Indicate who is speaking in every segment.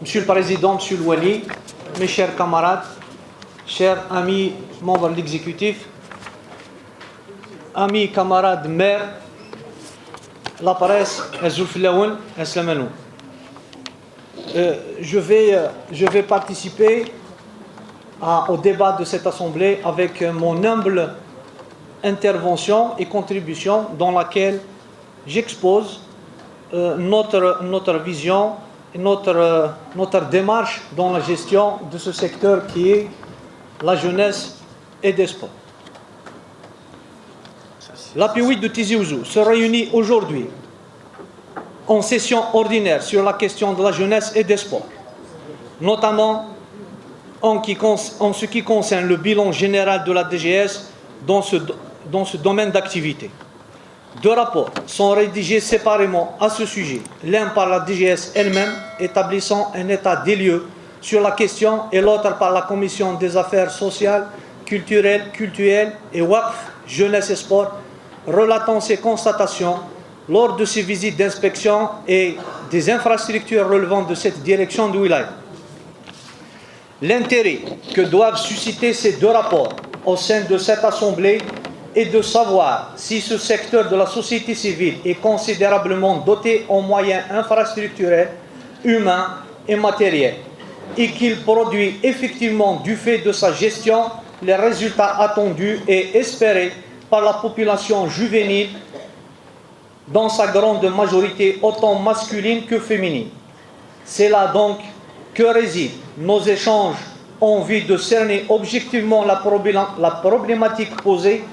Speaker 1: Monsieur le Président, Monsieur le Wali, mes chers camarades, chers amis membres de l'exécutif, amis, camarades, maires, la presse, je vais participer au débat de cette assemblée avec mon humble intervention et contribution dans laquelle j'expose notre vision, notre démarche dans la gestion de ce secteur qui est la jeunesse et des sports. L'API de Tizi Ouzou se réunit aujourd'hui en session ordinaire sur la question de la jeunesse et des sports, notamment en ce qui concerne le bilan général de la DGS dans ce domaine d'activité. Deux rapports sont rédigés séparément à ce sujet, l'un par la DGS elle-même, établissant un état des lieux sur la question, et l'autre par la Commission des affaires sociales, culturelles et WACF, jeunesse et sport, relatant ses constatations lors de ses visites d'inspection et des infrastructures relevant de cette direction de Wilaya. L'intérêt que doivent susciter ces deux rapports au sein de cette Assemblée est de savoir si ce secteur de la société civile est considérablement doté en moyens infrastructurels, humains et matériels, et qu'il produit effectivement du fait de sa gestion les résultats attendus et espérés par la population juvénile, dans sa grande majorité autant masculine que féminine. C'est là donc que résident nos échanges en vue de cerner objectivement la problématique posée,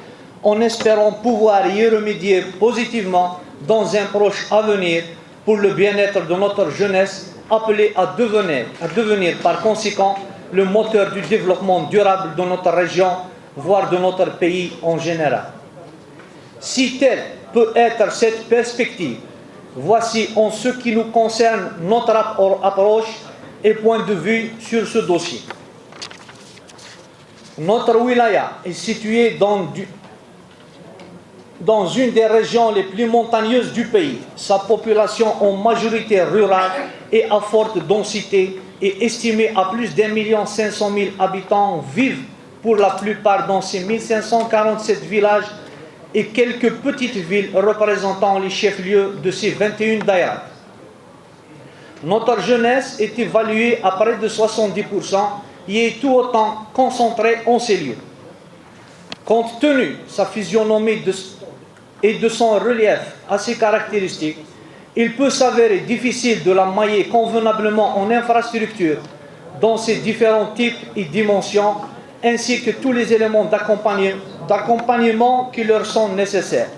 Speaker 1: en espérant pouvoir y remédier positivement dans un proche avenir pour le bien-être de notre jeunesse, appelée à devenir par conséquent le moteur du développement durable de notre région, voire de notre pays en général. Si telle peut être cette perspective, voici en ce qui nous concerne notre approche et point de vue sur ce dossier. Notre wilaya est située dans une des régions les plus montagneuses du pays. Sa population en majorité rurale et à forte densité est estimée à plus d'1,5 million habitants, vivent pour la plupart dans ces 1547 villages et quelques petites villes représentant les chefs-lieux de ces 21 daïras. Notre jeunesse est évaluée à près de 70% et est tout autant concentrée en ces lieux. Compte tenu de sa physionomie et de son relief assez caractéristique, il peut s'avérer difficile de la mailler convenablement en infrastructure dans ses différents types et dimensions, ainsi que tous les éléments d'accompagnement qui leur sont nécessaires.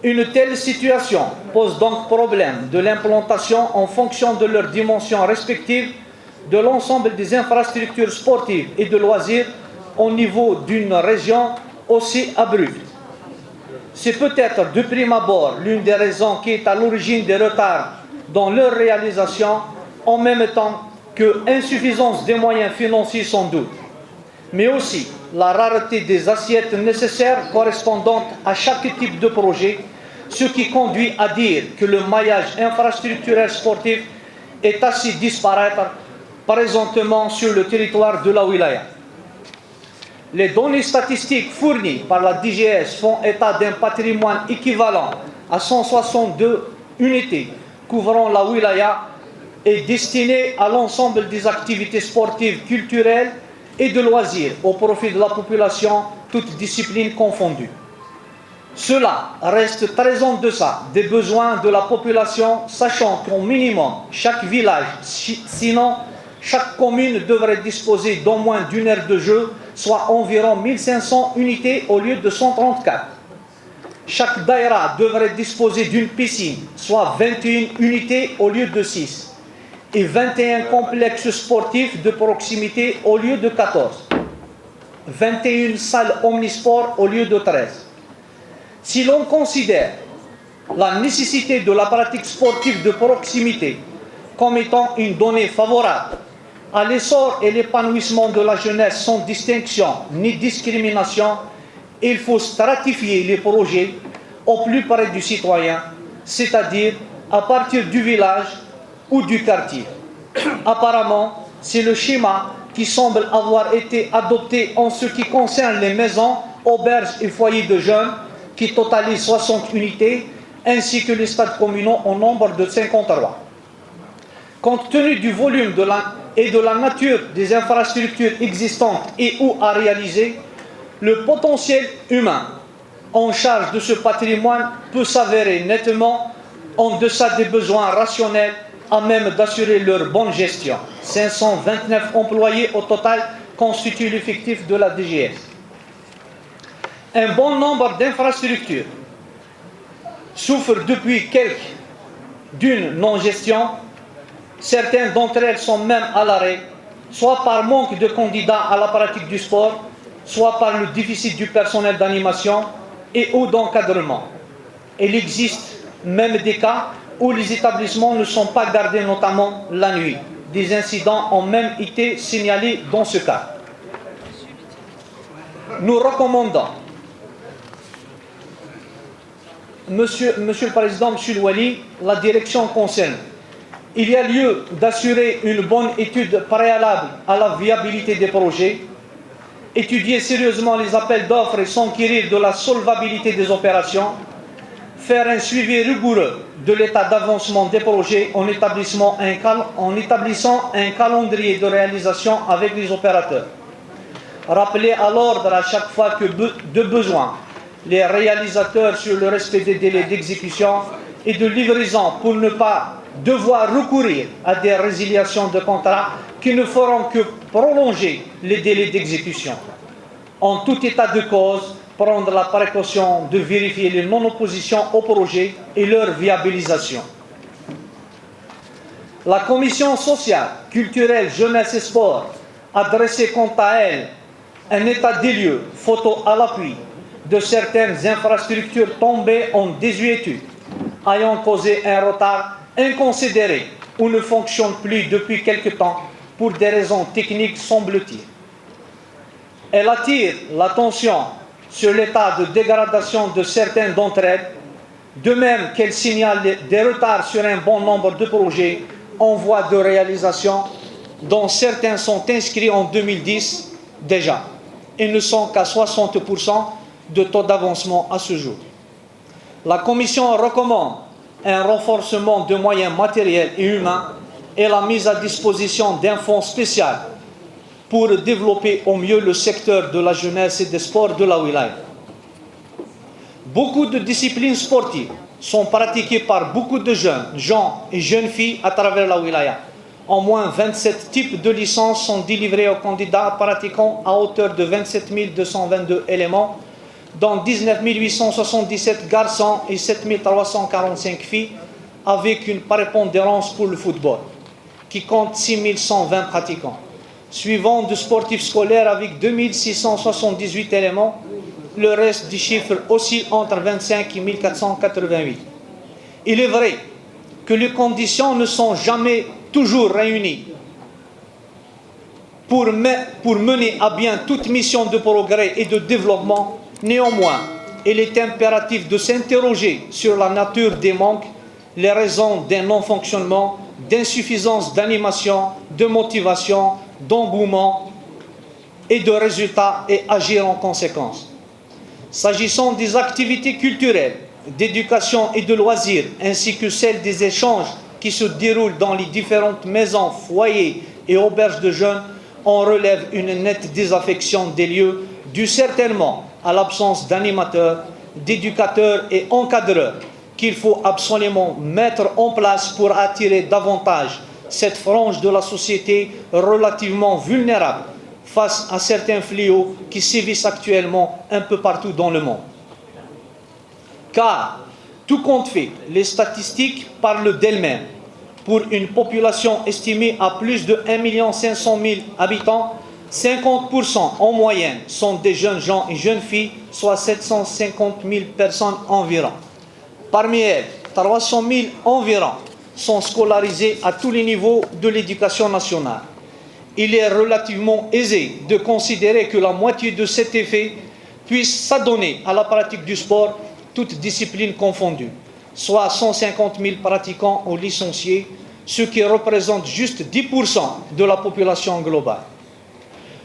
Speaker 1: Une telle situation pose donc problème de l'implantation en fonction de leurs dimensions respectives de l'ensemble des infrastructures sportives et de loisirs au niveau d'une région aussi abrupte. C'est peut-être de prime abord l'une des raisons qui est à l'origine des retards dans leur réalisation, en même temps que insuffisance des moyens financiers sans doute, mais aussi la rareté des assiettes nécessaires correspondantes à chaque type de projet, ce qui conduit à dire que le maillage infrastructurel sportif est assez disparate présentement sur le territoire de la wilaya. Les données statistiques fournies par la DGS font état d'un patrimoine équivalent à 162 unités couvrant la wilaya et destiné à l'ensemble des activités sportives, culturelles et de loisirs au profit de la population, toutes disciplines confondues. Cela reste très en deçà des besoins de la population, sachant qu'au minimum, chaque village, sinon chaque commune devrait disposer d'au moins d'une aire de jeu, soit environ 1500 unités au lieu de 134. Chaque daïra devrait disposer d'une piscine, soit 21 unités au lieu de 6. Et 21 complexes sportifs de proximité au lieu de 14. 21 salles omnisports au lieu de 13. Si l'on considère la nécessité de la pratique sportive de proximité comme étant une donnée favorable à l'essor et l'épanouissement de la jeunesse sans distinction ni discrimination, il faut stratifier les projets au plus près du citoyen, c'est-à-dire à partir du village ou du quartier. Apparemment, c'est le schéma qui semble avoir été adopté en ce qui concerne les maisons, auberges et foyers de jeunes, qui totalisent 60 unités, ainsi que les stades communaux au nombre de 53. Compte tenu du volume et de la nature des infrastructures existantes et ou à réaliser, le potentiel humain en charge de ce patrimoine peut s'avérer nettement en deçà des besoins rationnels à même d'assurer leur bonne gestion. 529 employés au total constituent l'effectif de la DGS. Un bon nombre d'infrastructures souffrent depuis d'une non-gestion. Certaines d'entre elles sont même à l'arrêt, soit par manque de candidats à la pratique du sport, soit par le déficit du personnel d'animation et ou d'encadrement. Il existe même des cas où les établissements ne sont pas gardés, notamment la nuit. Des incidents ont même été signalés dans ce cas. Nous recommandons, Monsieur le Président, Monsieur le Wali, la direction concerne. Il y a lieu d'assurer une bonne étude préalable à la viabilité des projets, étudier sérieusement les appels d'offres et s'enquérir de la solvabilité des opérations, faire un suivi rigoureux de l'état d'avancement des projets en établissant un calendrier de réalisation avec les opérateurs. Rappeler à l'ordre à chaque fois que de besoin les réalisateurs sur le respect des délais d'exécution et de livraison pour ne pas devoir recourir à des résiliations de contrats qui ne feront que prolonger les délais d'exécution. En tout état de cause, prendre la précaution de vérifier les non-oppositions au projet et leur viabilisation. La Commission sociale, culturelle, jeunesse et sport a dressé quant à elle un état des lieux, photo à l'appui, de certaines infrastructures tombées en désuétude, ayant causé un retard inconsidéré ou ne fonctionnent plus depuis quelque temps pour des raisons techniques, semble-t-il. Elle attire l'attention sur l'état de dégradation de certaines d'entre elles, de même qu'elle signale des retards sur un bon nombre de projets en voie de réalisation, dont certains sont inscrits en 2010 déjà et ne sont qu'à 60% de taux d'avancement à ce jour. La Commission recommande un renforcement de moyens matériels et humains et la mise à disposition d'un fonds spécial pour développer au mieux le secteur de la jeunesse et des sports de la wilaya. Beaucoup de disciplines sportives sont pratiquées par beaucoup de jeunes gens et jeunes filles à travers la wilaya. Au moins 27 types de licences sont délivrés aux candidats pratiquants à hauteur de 27 222 éléments, dont 19 877 garçons et 7 345 filles, avec une prépondérance pour le football, qui compte 6 120 pratiquants. Suivant de sportifs scolaires avec 2 678 éléments, le reste du chiffre oscille entre 25 et 1488. Il est vrai que les conditions ne sont jamais toujours réunies pour mener à bien toute mission de progrès et de développement. Néanmoins, il est impératif de s'interroger sur la nature des manques, les raisons d'un non-fonctionnement, d'insuffisance d'animation, de motivation, d'engouement et de résultats et agir en conséquence. S'agissant des activités culturelles, d'éducation et de loisirs, ainsi que celles des échanges qui se déroulent dans les différentes maisons, foyers et auberges de jeunes, on relève une nette désaffection des lieux, due certainement à l'absence d'animateurs, d'éducateurs et encadreurs qu'il faut absolument mettre en place pour attirer davantage cette frange de la société relativement vulnérable face à certains fléaux qui sévissent actuellement un peu partout dans le monde. Car, tout compte fait, les statistiques parlent d'elles-mêmes. Pour une population estimée à plus de 1 500 000 habitants, 50% en moyenne sont des jeunes gens et jeunes filles, soit 750 000 personnes environ. Parmi elles, 300 000 environ sont scolarisés à tous les niveaux de l'éducation nationale. Il est relativement aisé de considérer que la moitié de cet effet puisse s'adonner à la pratique du sport, toutes disciplines confondues, soit 150 000 pratiquants ou licenciés, ce qui représente juste 10% de la population globale.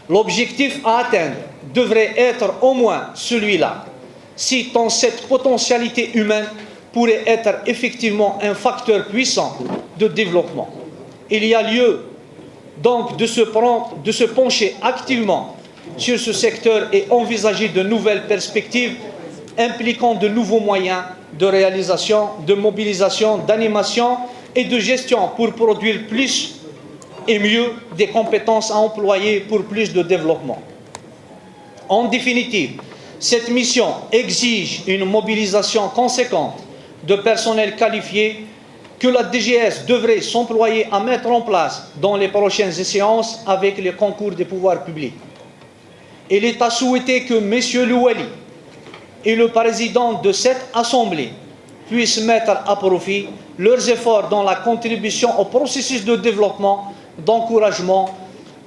Speaker 1: L'objectif à atteindre devrait être au moins celui-là, si tant cette potentialité humaine pourrait être effectivement un facteur puissant de développement. Il y a lieu donc de se pencher activement sur ce secteur et envisager de nouvelles perspectives impliquant de nouveaux moyens de réalisation, de mobilisation, d'animation et de gestion pour produire plus et mieux des compétences à employer pour plus de développement. En définitive, cette mission exige une mobilisation conséquente de personnel qualifié que la DGS devrait s'employer à mettre en place dans les prochaines échéances avec les concours des pouvoirs publics. Il est à souhaiter que M. Louali et le président de cette Assemblée puissent mettre à profit leurs efforts dans la contribution au processus de développement, d'encouragement,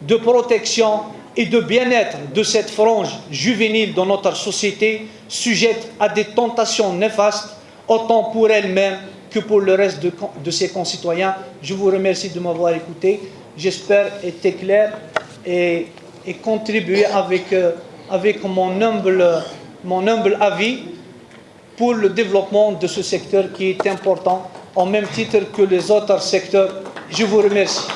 Speaker 1: de protection et de bien-être de cette frange juvénile de notre société, sujette à des tentations néfastes, autant pour elle-même que pour le reste de ses concitoyens. Je vous remercie de m'avoir écouté. J'espère être clair et contribuer avec mon humble avis pour le développement de ce secteur qui est important, au même titre que les autres secteurs. Je vous remercie.